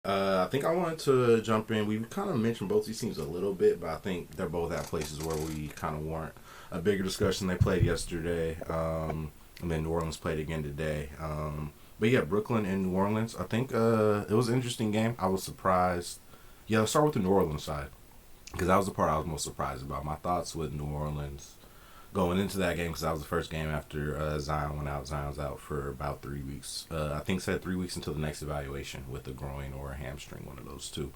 I think I wanted to jump in. We kind of mentioned both these teams a little bit, but I think they're both at places where we kind of warrant a bigger discussion. They played yesterday, and then New Orleans played again today. But yeah, Brooklyn and New Orleans. I think it was an interesting game. I was surprised. Yeah, let's start with the New Orleans side because that was the part I was most surprised about. My thoughts with New Orleans going into that game because that was the first game after Zion went out. Zion's out for about 3 weeks. I think said 3 weeks until the next evaluation with a groin or a hamstring, one of those two.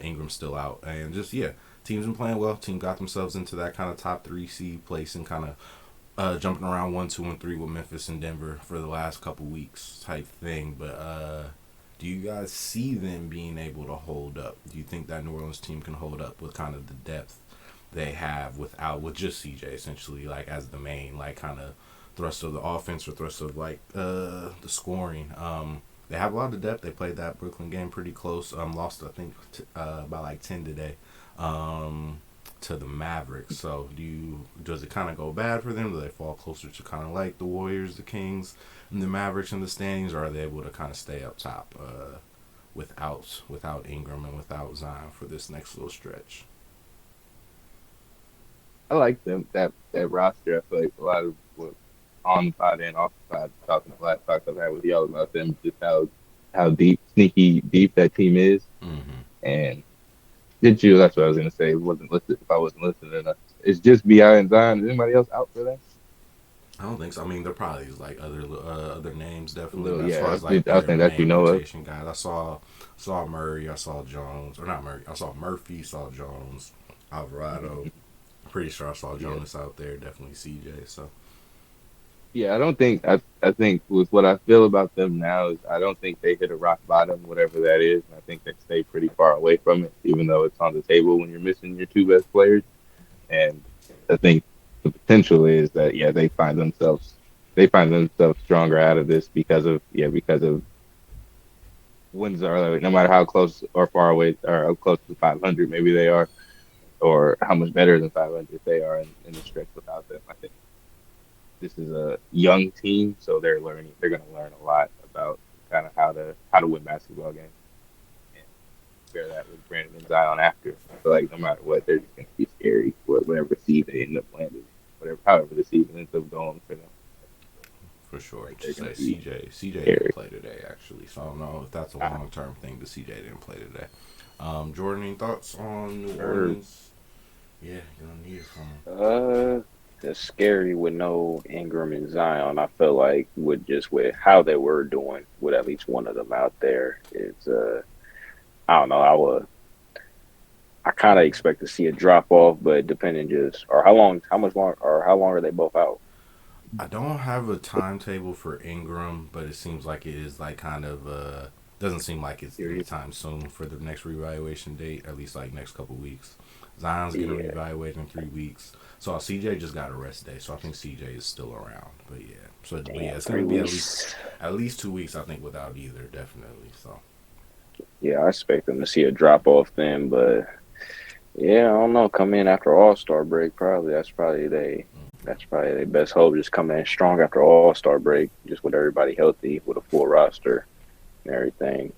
Ingram's still out, and just yeah, team's been playing well. Team got themselves into that kind of top three seed place and kind of jumping around 1, 2, and 3 with Memphis and Denver for the last couple weeks type thing. But do you guys see them being able to hold up? Do you think that New Orleans team can hold up with kind of the depth they have with just CJ essentially like as the main like kind of thrust of the offense or thrust of like the scoring. They have a lot of depth. They played that Brooklyn game pretty close. Lost I think by like 10 today. To the Mavericks. So does it kind of go bad for them? Do they fall closer to kind of like the Warriors, the Kings, and the Mavericks in the standings, or are they able to kind of stay up top without Ingram and without Zion for this next little stretch? I like them that roster. I feel like a lot of what on the pod and off the pod talking the last talk I've had with y'all about them, just how deep, sneaky deep that team is. Mm-hmm. And did you? That's what I was gonna say. Wasn't listed if I wasn't listening enough. It's just Bi and Zion. Is anybody else out for that? I don't think so. I mean, there probably is like other names A definitely, little, but as yeah. far as like I their think that you main know of. rotation guys, I saw Murray, I saw Jones, or not Murray, I saw Murphy, saw Jones, Alvarado. Pretty sure I saw Yeah, Jonas out there. Definitely CJ. So yeah. I don't think I think with what I feel about them now is I don't think they hit a rock bottom, whatever that is. And I think they stay pretty far away from it, even though it's on the table when you're missing your two best players. And I think the potential is that yeah, they find themselves stronger out of this because of wins are like, no matter how close or far away or how close to 500 maybe they are, or how much better than 500 they are in the stretch without them. I think this is a young team, so they're going to learn a lot about kind of how to win basketball games and pair that with Brandon and Zion after. I feel like no matter what, they're just going to be scary for whatever seed they end up landing, whatever however the season ends up going for them. for sure, Like they're just going say to be CJ didn't scary. play today actually. So I don't know if that's a Ah, long term thing. But CJ didn't play today. Jordan, any thoughts on New Or Orleans? Yeah, you're gonna need it from him. uh, it's scary with no Ingram and Zion. I feel like with how they were doing with at least one of them out there, it's I don't know. I kind of expect to see a drop off, but depending just or how much long, or how long are they both out? I don't have a timetable for Ingram, but it seems like it is like kind of doesn't seem like it's serious. anytime soon for the next reevaluation date, at least like next couple weeks. Zion's gonna Yeah, reevaluate in 3 weeks. So CJ just got a rest day, so I think CJ is still around. But yeah, but yeah, damn, it's gonna three be weeks. at least 2 weeks I think without either, definitely. So Yeah, I expect them to see a drop off then, but yeah, I don't know. Come in after All Star break, probably. That's probably their best hope. Just come in strong after All Star break, just with everybody healthy, with a full roster and everything.